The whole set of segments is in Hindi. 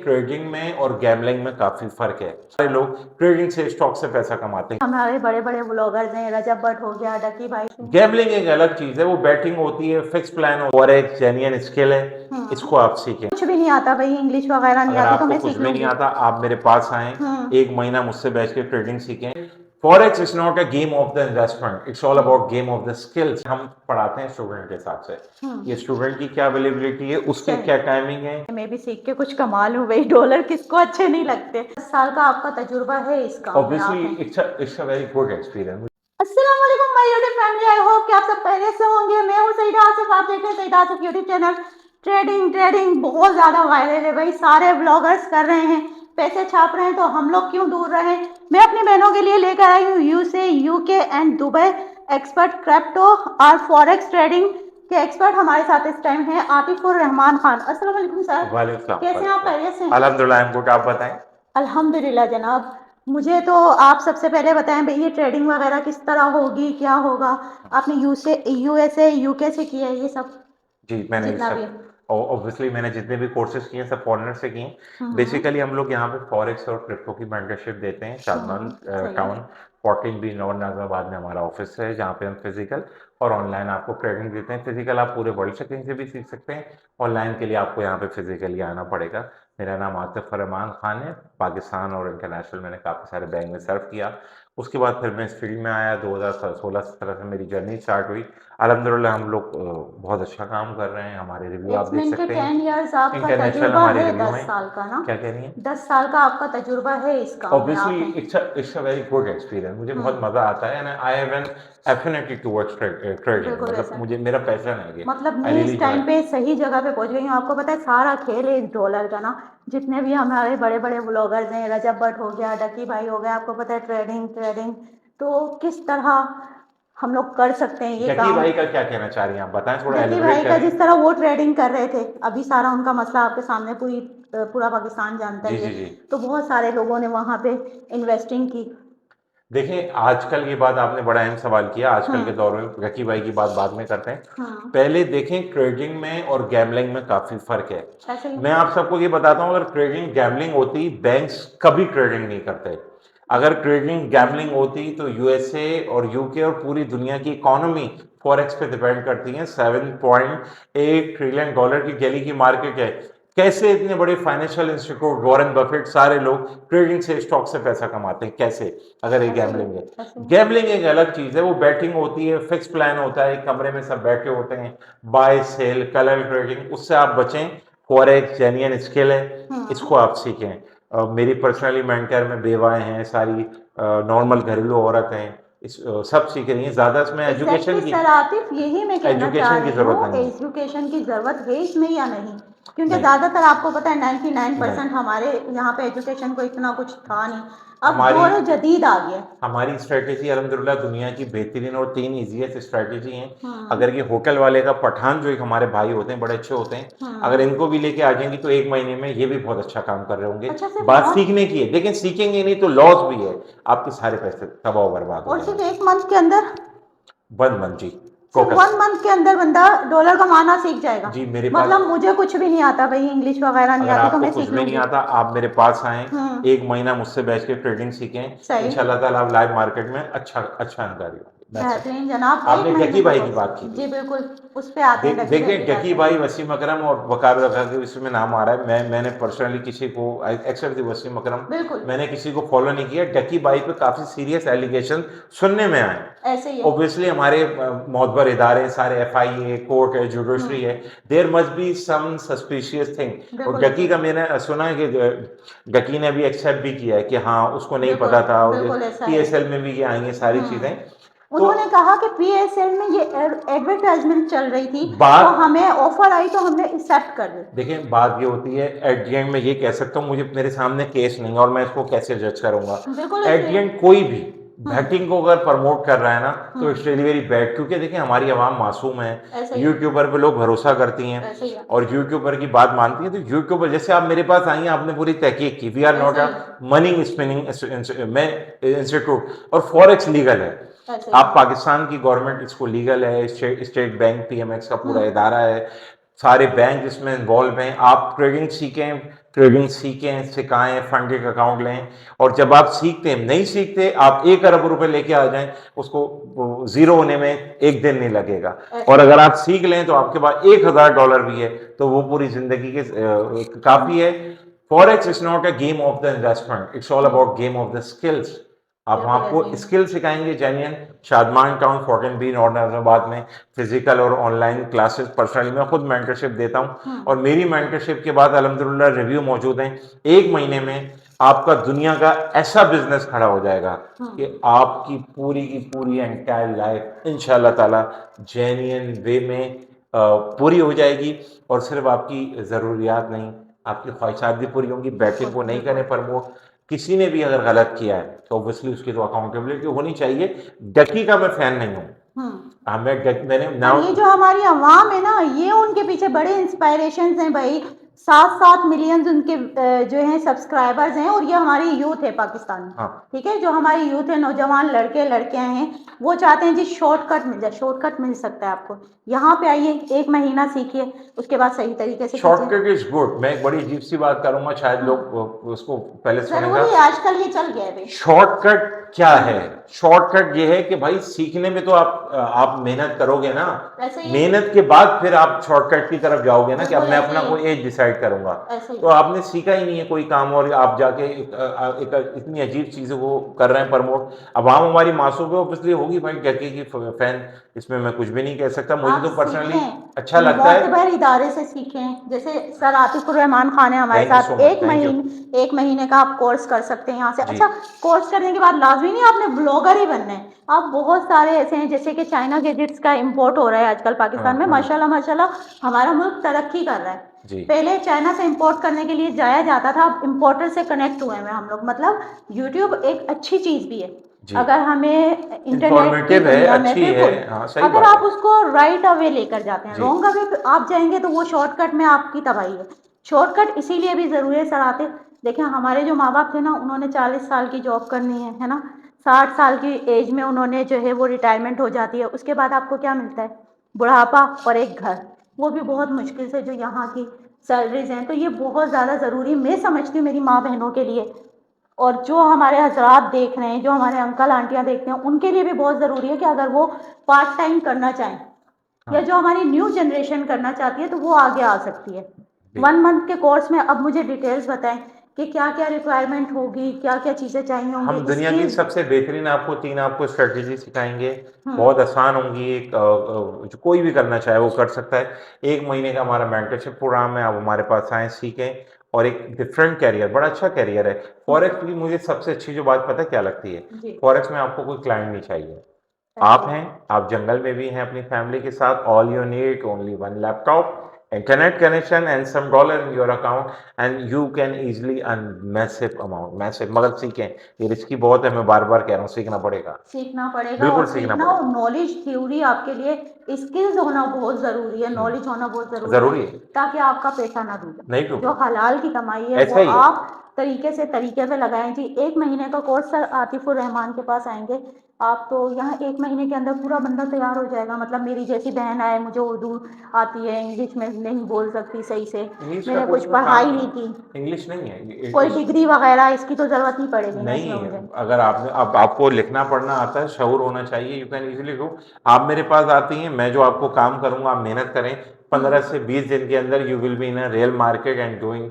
ट्रेडिंग में और गैम्बलिंग में काफी फर्क है। सारे लोग ट्रेडिंग से स्टॉक से पैसा कमाते हैं। हमारे बड़े बड़े ब्लॉगर्स हैं, रजब भट्ट हो गया, डकी भाई। गैम्बलिंग एक अलग चीज है, वो बैटिंग होती है, फिक्स प्लान और एक जेन्युइन स्किल है, इसको आप सीखें। कुछ भी नहीं आता भाई, इंग्लिश वगैरह नहीं अगर आती तो आपको मैं कुछ सीख भी नहीं लूंगी। आता, आप मेरे पास आए, एक महीना मुझसे बैठ के ट्रेडिंग सीखें। Forex is not a game of the investment, it's all about game of the skills. हम पढ़ाते हैं स्टूडेंट के हिसाब से, ये स्टूडेंट की क्या अवेलेबिलिटी है, उसकी क्या टाइमिंग है। मैं भी सीख के कुछ कमा लूं भाई, डॉलर किसको अच्छे नहीं लगते। 10 साल का आपका तजुर्बा है इस काम में। Obviously it's a very good experience. अस्सलाम वालेकुम my YouTube family, I hope कि आप सब खैरियत से होंगे। मैं हूं सईदा आसिफ, आप देख रहे हैं Saeeda Asif YouTube channel. Trading बहुत ज्यादा वायरल है भाई, सारे ब्लॉगर्स कर रहे हैं, पैसे छाप रहे हैं, तो हम लोग क्यों दूर रहे। मैं अपनी बहनों के लिए लेकर आई हूँ USA, UK and Dubai expert crypto और फॉरेक्स ट्रेडिंग के एक्सपर्ट। हमारे साथ इस टाइम है आतिफुर रहमान खान। अस्सलाम वालेकुम सर, कैसे हैं आप? खैरियत से? अल्हम्दुलिल्लाह, आई एम गुड, आप बताएं। अल्हम्दुलिल्लाह जनाब। मुझे तो आप सबसे पहले बताएं भाई, ये ट्रेडिंग वगैरह किस तरह होगी, क्या होगा? आपने यूएसए यूके से किया है ये सब? जी, मैंने जितना भी सब ऑब्वियसली मैंने जितने भी कोर्सेज किए हैं सब फॉरेनर से किए हैं। बेसिकली हम लोग यहाँ पे फॉरेक्स और क्रिप्टो की मेंटरशिप देते हैं। Shadman town 14 B north Nazirabad में हमारा ऑफिस है, जहाँ पे हम फिजिकल और ऑनलाइन आपको ट्रेडिंग देते हैं। फिजिकल आप पूरे वर्ल्ड से कहीं से भी सीख सकते हैं, ऑनलाइन के लिए आपको यहाँ पे फिजिकली आना पड़ेगा। मेरा नाम आतिफ रहमान खान है। पाकिस्तान और इंटरनेशनल मैंने काफ़ी सारे बैंक में सर्व किया। उसके बाद फिर मैं इस फील्ड में आया, 2016-17 से मेरी जर्नी स्टार्ट हुई। अल्हम्दुलिल्लाह हम लोग बहुत अच्छा काम कर रहे हैं। हमारे रिव्यू आप देख सकते हैं, 10 इयर्स आपका इंटरनेशनल तजुर्बा हमारे है, रिव्यू 10 हैं। साल का ना? क्या कह रही हैं? 10 साल का आपका तजुर्बा है इस काम में। ऑब्वियसली आपने it's a very good experience, मुझे बहुत मजा आता है and I have an affinity towards trading. बिल्कुल मतलब ऐसा, मुझे मेरा पैशन है ये, मतलब आई मैं रियली इस एंजॉय। टाइम पे सही जगह पे पहुंच गई हूँ। आपको पता है सारा खेल है इस डॉलर का ना। जितने भी हमारे बड़े बड़े ब्लॉगर्स हैं, रजब भट्ट हो गया, डकी भाई हो गया, आपको पता है ट्रेडिंग ट्रेडिंग तो किस तरह हम लोग कर सकते हैं ये जकी काम। भाई का क्या कहना चाह रही हैं आप, बताएं, थोड़ा डकी एलिब्रेट भाई का करें। जिस तरह वो ट्रेडिंग कर रहे थे, अभी सारा उनका मसला आपके सामने पूरा पाकिस्तान जानता जी ही है। जी जी। तो बहुत सारे लोगों ने वहां पे इन्वेस्टिंग की। देखिए, आजकल की बात आपने बड़ा अहम सवाल किया। आजकल के दौर में जकी भाई की बात बाद में करते हैं। पहले देखें, ट्रेडिंग में और गैम्बलिंग में काफी फर्क है। ऐसे ही मैं आप सबको ये बताता हूँ, अगर ट्रेडिंग गैम्बलिंग होती, बैंक्स कभी ट्रेडिंग नहीं करते। अगर ट्रेडिंग गैम्बलिंग होती तो यूएसए और यूके और पूरी दुनिया की इकोनॉमी फॉरेक्स पे डिपेंड करती है। 7.8 ट्रिलियन डॉलर की दिल्ली की मार्केट है। कैसे इतने बड़े फाइनेंशियल इंस्टीट्यूट, वॉरेन बफेट, सारे लोग ट्रेडिंग से स्टॉक से पैसा कमाते हैं? कैसे, अगर ये गैम्बलिंग है। गैम्बलिंग एक अलग चीज है, वो बैटिंग होती है, फिक्स प्लान होता है, एक कमरे में सब बैठे होते हैं, बाय सेल कलर ट्रेडिंग, उससे आप बचें। फॉरेक्स जेन्युइन स्किल है, इसको आप सीखें। मेरी पर्सनली मेंटर में बेवाएं हैं, सारी नॉर्मल घरेलू औरत हैं, सब सीख रही हैं। ज्यादा इसमें एजुकेशन की सर आतिफ, यही मैं कहना चाह एजुकेशन की रही जरूरत हूँ, नहीं है। एजुकेशन की जरूरत है इसमें या नहीं? क्योंकि नहीं ज्यादातर आपको पता है 99% नहीं, हमारे यहाँ पे एजुकेशन को इतना कुछ था नहीं। अब हमारी दौर जदीद आ गया। हमारी स्ट्रेटेजी अल्हम्दुलिल्लाह दुनिया की बेहतरीन और 3 इजीएस्ट स्ट्रेटेजी हैं। अगर ये होटल वाले का पठान, जो एक हमारे भाई होते हैं, बड़े अच्छे होते हैं, अगर इनको भी लेके आ जाएंगी तो 1 महीने में ये भी बहुत अच्छा काम कर रहे होंगे। अच्छा, सिर्फ बात सीखने की है, लेकिन सीखेंगे नहीं तो लॉस भी है, आपके सारे पैसे तबाह बर्बाद हो और सिर्फ जाएंगे। 1 मंथ के अंदर, वन मंथ जी, सिर्फ टोटल। 1 मंथ के अंदर बंदा डॉलर कमाना सीख जाएगा? जी मेरे पास, मतलब मुझे कुछ भी नहीं आता भाई, इंग्लिश वगैरह नहीं अगर आती तो आपको मैं कुछ सीख भी नहीं लूंगी। आता, आप मेरे पास आए, 1 महीना मुझसे बैठ के ट्रेडिंग सीखें, सही, इंशाल्लाह ताला आप लाइव मार्केट में अच्छा अच्छा अंकारी होंगे। That's it। बेहतरीन जनाब। एक आपने महीने जकी का भाई की कोर्स? बात की जी थी। बिल्कुल, उस पे आते हैं डकी भाई देखिए, की बात जकी पे। भाई, वसीम अकरम और वकार रखा के इसमें नाम आ रहा है। मैंने पर्सनली किसी को, एक्सेप्ट द वसीम अकरम, बिल्कुल मैंने किसी को फॉलो नहीं किया। जकी भाई पे काफी सीरियस एलिगेशन सुनने में आए। ऐसे ही है। ऑब्वियसली हमारे मोतबर इदारे सारे, एफआईए, कोर्ट है, जुडिशरी है, there must be some suspicious thing. और बिल्कुल डकी का मैंने सुना है कि डकी ने भी एक्सेप्ट भी किया है कि हाँ उसको नहीं बिल्कुल पता था, बिल्कुल ऐसा है। पीएसएल में भी ये आई हैं सारी चीजें। तो उन्होंने कहा कि पीएसएल में ये एडवर्टाइजमेंट चल रही थी, तो बात, हमें ऑफर आई तो हमने एक्सेप्ट कर ली। देखिए बात ये होती है, एट दी एंड मैं ये कह सकता हूँ, मुझे मेरे सामने केस नहीं है और मैं इसको कैसे जज करूंगा। बिल्कुल एट ऐसे दी है। एंड कोई भी बैटिंग को अगर प्रमोट कर रहा है ना, तो इट्स रियली वेरी बैड, क्योंकि देखिए हमारी आवाम मासूम है। ऐसे ही है। यूट्यूबर पे लोग भरोसा करती हैं ऐसे ही है। और यूट्यूबर की बात मानती हैं। तो यूट्यूबर, जैसे आप मेरे पास आई हैं, आपने पूरी तहकीक की, वी आर नॉट ऐसे अ ही मनी स्पिनिंग इंस्टीट्यूट, और फॉरेक्स लीगल है। ऐसे आप ही। पाकिस्तान की गवर्नमेंट इसको लीगल है, स्टेट बैंक पीएमएक्स का पूरा इदारा है, सारे बैंक इसमें इन्वॉल्व हैं। आप ट्रेडिंग सीखें, ट्रेडिंग सीखें, सिखाएं, फंड एक अकाउंट लें, और जब आप सीखते हैं, नहीं सीखते, आप 1 अरब रुपए लेके आ जाएं, उसको जीरो होने में एक दिन नहीं लगेगा। और अगर आप सीख लें तो आपके पास $1,000 भी है तो वो पूरी जिंदगी के काफी है। Forex is not a game of the investment, it's all about game of the skills. अब हम आपको Definitely. स्किल सिखाएंगे genuine. Shadman town 14B north Nazirabad में फिजिकल और ऑनलाइन क्लासेस पर्सनली मैं खुद मेंटरशिप देता हूं, और मेरी मेंटरशिप के बाद अल्हम्दुलिल्लाह रिव्यू मौजूद हैं। 1 महीने में आपका दुनिया का ऐसा बिजनेस खड़ा हो जाएगा कि आपकी पूरी की पूरी एंटायर लाइफ इंशाल्लाह ताला जेन्युइन वे में पूरी हो जाएगी। और सिर्फ आपकी ज़रूरियात नहीं, आपकी ख्वाहिशात भी पूरी होंगी। बैठे को नहीं करें प्रमोट। किसी ने भी अगर गलत किया है तो ऑब्वियसली उसकी तो अकाउंटेबिलिटी होनी चाहिए। डकी का मैं फैन नहीं हूँ। मैंने और नाउ ये जो हमारी अवाम है ना, ये उनके पीछे बड़े इंस्पायरेशन हैं भाई। 7-7 मिलियन उनके जो हैं सब्सक्राइबर्स हैं, और ये हमारी यूथ है पाकिस्तान में। हाँ, ठीक है, जो हमारी यूथ है, नौजवान लड़के लड़कियां हैं, वो चाहते हैं जी शॉर्टकट मिल जाए। शॉर्टकट मिल सकता है आपको, यहाँ पे आइए, 1 महीना सीखिए, उसके बाद सही तरीके से कीजिए। Shortcut is good. मैं एक बड़ी अजीब सी बात करूंगा, शायद लोग उसको पहले सुनेगा। जरूरी है, आजकल ये चल गया है भाई। शॉर्टकट क्या है? शॉर्टकट ये है कि भाई सीखने में तो आप मेहनत करोगे ना, ऐसे ही मेहनत के बाद फिर आप शॉर्टकट की तरफ जाओगे ना कि अब बिल्कुल मैं ऐसे अपना ही कोई एज डिसाइड करूंगा। ऐसे ही तो आपने सीखा ही नहीं है कोई काम, और आप जाके एक इतनी अजीब चीजों को कर रहे हैं प्रमोट। अब हम हमारी मासूम पे ऑब्वियसली होगी भाई डके की फैन, इसमें मैं कुछ भी नहीं कह सकता। मुझे आप तो पर्सनली सीखें, अच्छा लगता है। मोतबर इदारे से सीखें। जैसे सर आतिफुर रहमान खान है हमारे थैंक यू साथ, सो मच, थैंक यू 1 महीने का आप कोर्स कर सकते हैं यहाँ से। जी। अच्छा, कोर्स करने के बाद लाजमी नहीं आपने ब्लॉगर ही बनना है। आप बहुत सारे ऐसे हैं, जैसे कि चाइना गैजेट्स का इंपोर्ट हो रहा है आजकल पाकिस्तान में, माशाल्लाह माशाल्लाह हमारा मुल्क तरक्की कर रहा है। जी। पहले चाइना से इंपोर्ट करने के लिए जाया जाता था, अब इंपोर्टर से कनेक्ट हुए हैं हम लोग। मतलब यूट्यूब एक अच्छी चीज भी है, जी। अगर हमें इंटरनेट की इंफॉर्मेटिव है, दुनिया में, अच्छी है, बिल्कुल, हाँ सही अगर बात आप है। उसको राइट अवे लेकर जाते हैं, जी। रॉन्ग अवे पे आप जाएंगे तो वो शॉर्टकट में आपकी तबाही है। शॉर्टकट इसीलिए भी जरूरी है सर आते। देखें, हमारे जो माँ बाप थे ना, उन्होंने 40 साल की जॉब करनी है ना, 60 साल की एज में उन्होंने जो है वो रिटायरमेंट हो जाती है। उसके बाद आपको क्या मिलता है? बुढ़ापा और एक घर, वो भी बहुत मुश्किल से, जो यहाँ की सैलरीज हैं। तो ये बहुत ज़्यादा ज़रूरी मैं समझती हूँ मेरी माँ बहनों के लिए, और जो हमारे हजरात देख रहे हैं, जो हमारे अंकल आंटियां देखते हैं, उनके लिए भी बहुत ज़रूरी है कि अगर वो पार्ट टाइम करना चाहें, या जो हमारी न्यू जनरेशन करना चाहती है, तो वो आगे आ सकती है। 1 मंथ के कोर्स में अब मुझे डिटेल्स बताएं कि क्या क्या रिक्वायरमेंट होगी, क्या क्या चीज़ें चाहिए हम होंगी, दुनिया की स्किल्स। सबसे बेहतरीन आपको स्ट्रेटेजी सिखाएंगे। बहुत आसान होंगी, जो कोई भी करना चाहे वो कर सकता है। 1 महीने का हमारा मेंटरशिप प्रोग्राम है, आप हमारे पास आए, सीखें, और एक डिफरेंट कैरियर, बड़ा अच्छा कैरियर है। फॉरेक्स की मुझे सबसे अच्छी जो बात पता है क्या लगती है? जी, फॉरेक्स में आपको कोई क्लाइंट नहीं चाहिए। आप हैं, आप जंगल में भी हैं अपनी फैमिली के साथ। All you need only one laptop, internet connection and some dollar in your account, and you can easily earn massive amount. Massive, मगर सीखें, ये रिस्की बहुत है, मैं बार बार कह रहा हूँ, सीखना पड़ेगा, सीखना पड़ेगा। बिल्कुल और सीखना सीखना और पड़ेगा। नॉलेज, थ्योरी आपके लिए, स्किल्स होना बहुत ज़रूरी है, नॉलेज होना बहुत ज़रूरी है, जरूरी है, ताकि आपका पैसा ना डूबे। नहीं जो डूबे, हलाल की कमाई है वो ऐसा ही है। आप तरीके पे लगाएं जी। 1 महीने का कोर्स सर आतिफुर रहमान के पास आएंगे आप, तो यहाँ 1 महीने के अंदर पूरा बंदा तैयार हो जाएगा। मतलब मेरी जैसी बहन आए, मुझे उर्दू आती है, इंग्लिश में नहीं बोल सकती सही से, इंग्लिश का मैंने कोई कुछ इसमें काम पढ़ाई नहीं नहीं है, की, इंग्लिश नहीं है कोई इस, डिग्री वगैरह इसकी तो जरूरत नहीं पड़ेगी ना नहीं इसमें है। मुझे। अगर आपने, अब आपको लिखना पढ़ना आता है, शऊर होना चाहिए, यू कैन इजीली डू। आप मेरे पास आती हैं, मैं जो आपको काम करूंगा, आप मेहनत करें, 15 से 20 दिन के अंदर you will be in a real market and doing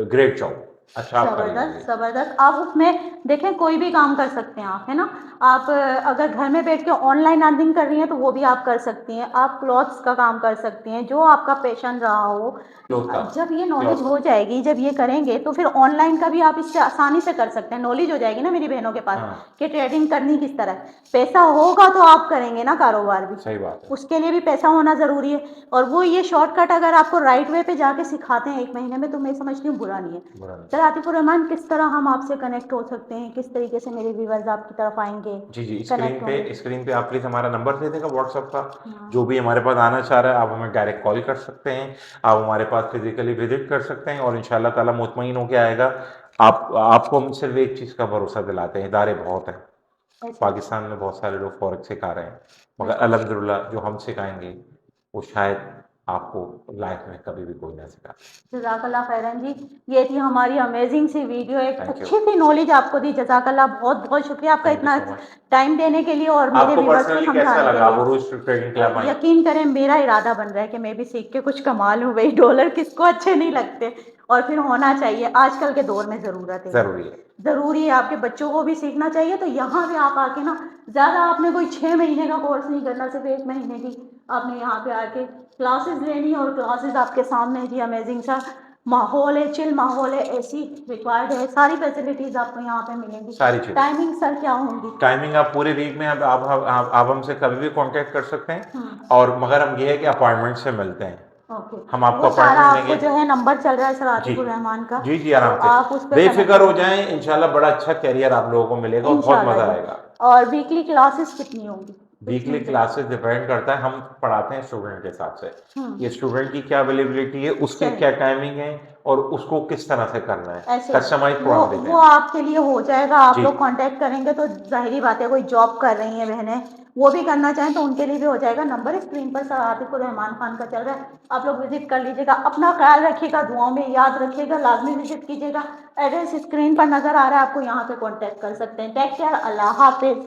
great job. अच्छा आप कर जबरदस्त लेंगे। जबरदस्त। आप उसमें देखें, कोई भी काम कर सकते हैं आप, है ना। आप अगर घर में बैठ के ऑनलाइन अर्निंग कर रही हैं तो वो भी आप कर सकती हैं। आप क्लॉथ्स का काम कर सकती हैं, जो आपका पैशन रहा हो। क्लोथ का, जब ये नॉलेज क्लॉथ हो जाएगी, जब ये करेंगे, तो फिर ऑनलाइन का भी आप इससे आसानी से कर सकते हैं। नॉलेज हो जाएगी ना मेरी बहनों के पास हाँ, कि ट्रेडिंग करनी किस तरह है। पैसा होगा तो आप करेंगे ना कारोबार भी, सही बात है। उसके लिए भी पैसा होना ज़रूरी है। और वो ये शॉर्टकट अगर आपको राइट वे पे जाके सिखाते हैं 1 महीने में, तो मैं समझती हूँ बुरा नहीं है। बुरा नहीं। सर आतिफुर रहमान, किस तरह हम आपसे कनेक्ट हो सकते हैं, किस तरीके से मेरे व्यूवर्स आपकी तरफ आएंगे, जी जी, कनेक्ट होंगे? स्क्रीन पे आप प्लीज़ हमारा नंबर दे देगा व्हाट्सएप का। हाँ, जो भी हमारे पास आना चाह रहा है, आप हमें डायरेक्ट कॉल कर सकते हैं, आप हमारे पास फिजिकली विजिट कर सकते हैं, और इंशाल्लाह ताला मुतमईन होके आएगा। आपको हम सिर्फ एक चीज़ का भरोसा दिलाते हैं, इदारे बहुत हैं अच्छा अच्छा पाकिस्तान में, बहुत सारे लोग फॉरेक्स सिखा रहे हैं, मगर अच्छा अच्छा। अल्हम्दुलिल्लाह जो हम सिखाएंगे वो शायद आपको लाइफ में कभी भी कोई ना सिखा। जज़ाकल्लाह खैरन जी। ये थी हमारी अमेजिंग सी वीडियो, एक थैंक यू। अच्छी सी नॉलेज आपको दी। जज़ाकल्लाह, बहुत बहुत शुक्रिया आपका थैंक यू इतना सो मच। टाइम देने के लिए और मेरे आपको व्यूवर्स को पर्सनली कैसा समझाने लगा के आप लिए। उरूज ट्रेडिंग क्लब आई? यकीन करें मेरा इरादा बन रहा है कि मैं भी सीख के कुछ कमा लूँ भाई। डॉलर किसको अच्छे नहीं लगते, और फिर होना चाहिए, आजकल के दौर में ज़रूरत है, जरूरी है। ज़रूरी है। आपके बच्चों को भी सीखना चाहिए। तो यहाँ पे आप आके ना, ज़्यादा आपने कोई 6 महीने का कोर्स नहीं करना, सिर्फ 1 महीने की आपने यहाँ पे आके क्लासेस लेनी, और क्लासेस आपके सामने जी अमेजिंग सा माहौल है, चिल माहौल है, एसी रिक्वायर्ड है, सारी फैसिलिटीज़ आपको यहाँ पे मिलेंगी। सारी चीजें। टाइमिंग सर क्या होंगी? टाइमिंग आप पूरे वीक में आप हमसे कभी भी कांटेक्ट कर सकते हैं, हम्म। और मगर हम ये है कि अपॉइंटमेंट से मिलते हैं। ओके। हम आपको वो सारा अपॉइंटमेंट आपको देंगे। जो है नंबर चल रहा है सर जी आतिकुर रहमान का, जी जी, तो आराम से आप उस पर कनेक्ट बेफिक्र हो करें जाएं, इंशाल्लाह बड़ा अच्छा कैरियर आप लोगों को मिलेगा और बहुत इंशाल्लाह मजा जी। आएगा। और वीकली क्लासेस कितनी होंगी? वीकली कितनी? क्लासेस डिपेंड करता है, हम पढ़ाते हैं स्टूडेंट के हिसाब से। हम्म। ये स्टूडेंट की क्या अवेलेबिलिटी है, उसकी सही। क्या टाइमिंग है, और उसको किस तरह से करना है, ऐसे कस्टमाइज वो प्रोग्राम देते वो हैं। आपके लिए हो जाएगा। आप जी लोग कांटेक्ट करेंगे तो जाहिर ही बात है, कोई जॉब कर रही हैं बहनें, वो भी करना चाहें तो उनके लिए भी हो जाएगा। नंबर स्क्रीन पर सर आतिकुर रहमान खान का चल रहा है, आप लोग विजिट कर लीजिएगा। अपना ख्याल रखिएगा, दुआओं में याद रखिएगा, लाजमी विजिट कीजिएगा। एड्रेस स्क्रीन पर नजर आ रहा है, आपको यहाँ पे कॉन्टेक्ट कर सकते हैं। टेक केयर, अल्लाह हाफिज।